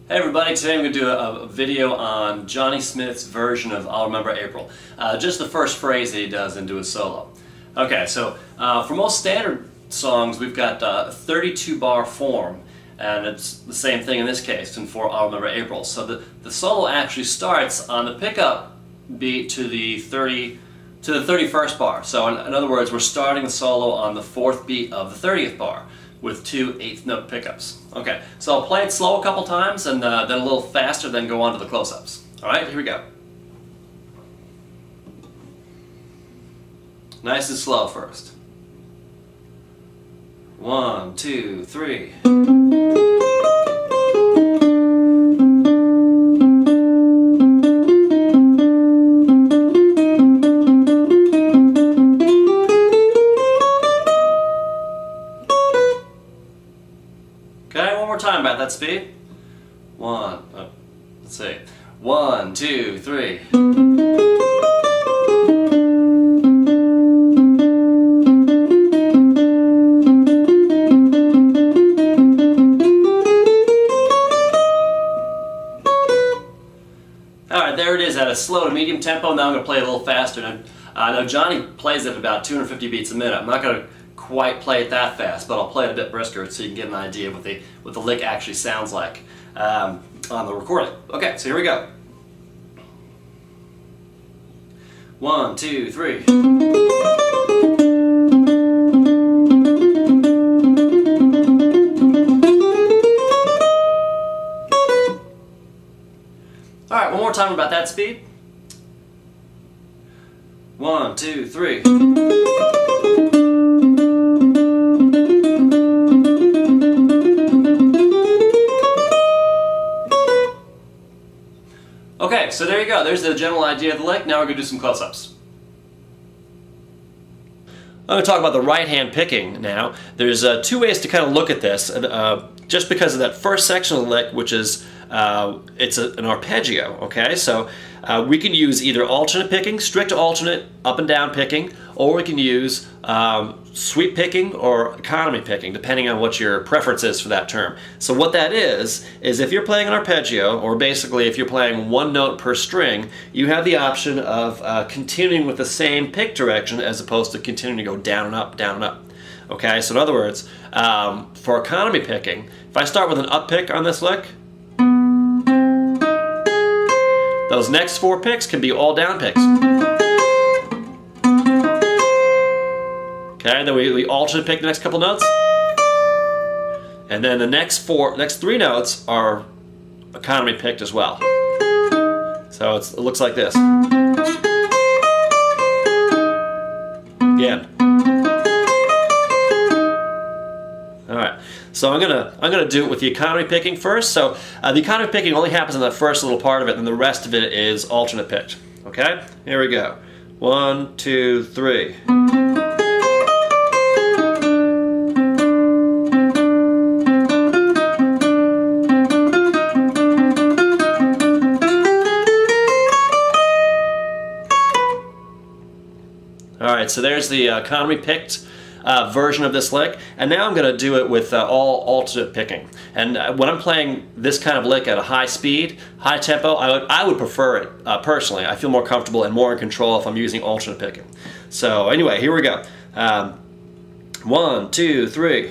Hey everybody, today I'm going to do a video on Johnny Smith's version of I'll Remember April. Just the first phrase that he does into his solo. Okay, so for most standard songs we've got a 32 bar form, and it's the same thing in this case and for I'll Remember April. So the solo actually starts on the pickup beat to the 31st bar. So in other words, we're starting the solo on the 4th beat of the 30th bar with 2 8th note pickups. Okay, so I'll play it slow a couple times and then a little faster, then go on to the close-ups. Alright, here we go. Nice and slow first. 1, 2, 3. Okay, one more time about that speed. Let's see. 1, 2, 3. Alright, there it is at a slow to medium tempo. Now I'm going to play it a little faster. Now Johnny plays it at about 250 beats a minute. I'm not going to quite play it that fast, but I'll play it a bit brisker so you can get an idea of what the lick actually sounds like on the recording. Okay, so here we go. 1, 2, 3. Alright, one more time about that speed. 1, 2, 3. Okay, so there you go. There's the general idea of the lick. Now we're going to do some close-ups. I'm going to talk about the right hand picking now. There's two ways to kind of look at this. Just because of that first section of the lick, which is it's an arpeggio. Okay, so we can use either alternate picking, strict alternate, up and down picking, or we can use sweep picking or economy picking, depending on what your preference is for that term. So what that is if you're playing an arpeggio, or basically if you're playing one note per string, you have the option of continuing with the same pick direction as opposed to continuing to go down and up, down and up. Okay, so in other words, for economy picking, if I start with an up pick on this lick, those next 4 picks can be all down picks. Okay, then we alternate pick the next couple notes. And then the next 3 notes are economy picked as well. So it looks like this. Again. Alright, so I'm gonna do it with the economy picking first. So the economy picking only happens in the first little part of it, and the rest of it is alternate picked. Okay, here we go. 1, 2, 3. Alright, so there's the economy picked version of this lick, and now I'm going to do it with all alternate picking. And when I'm playing this kind of lick at a high speed, high tempo, I would prefer it personally. I feel more comfortable and more in control if I'm using alternate picking. So anyway, here we go. 1, 2, 3.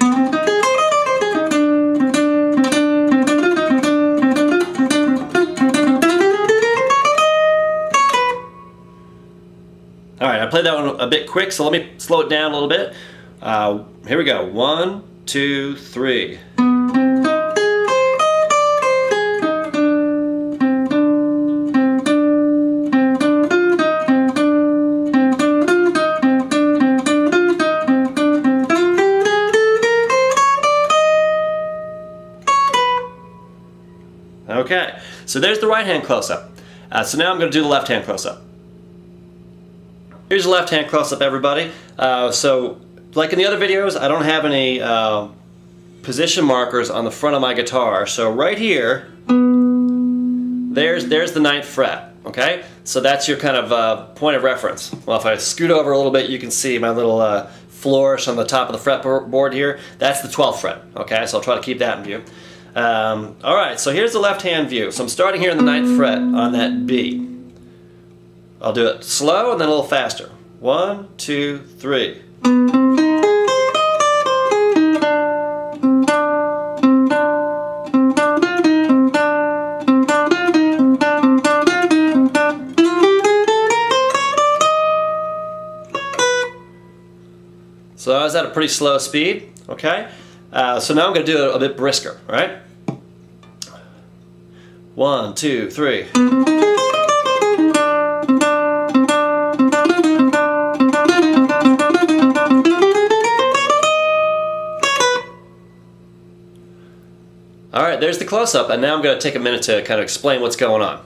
Alright, I played that one a bit quick, so let me slow it down a little bit. Here we go. 1, 2, 3. Okay, so there's the right hand close-up. So now I'm going to do the left hand close-up. Here's the left hand close-up, everybody. So like in the other videos, I don't have any position markers on the front of my guitar. So right here, there's the 9th fret. Okay, so that's your kind of point of reference. Well, if I scoot over a little bit, you can see my little flourish on the top of the fretboard here. That's the 12th fret. Okay, so I'll try to keep that in view. All right, so here's the left hand view. So I'm starting here in the 9th fret on that B. I'll do it slow and then a little faster. 1, 2, 3. So I was at a pretty slow speed, okay? So now I'm going to do it a bit brisker, right? 1, 2, 3. All right, there's the close-up, and now I'm going to take a minute to kind of explain what's going on.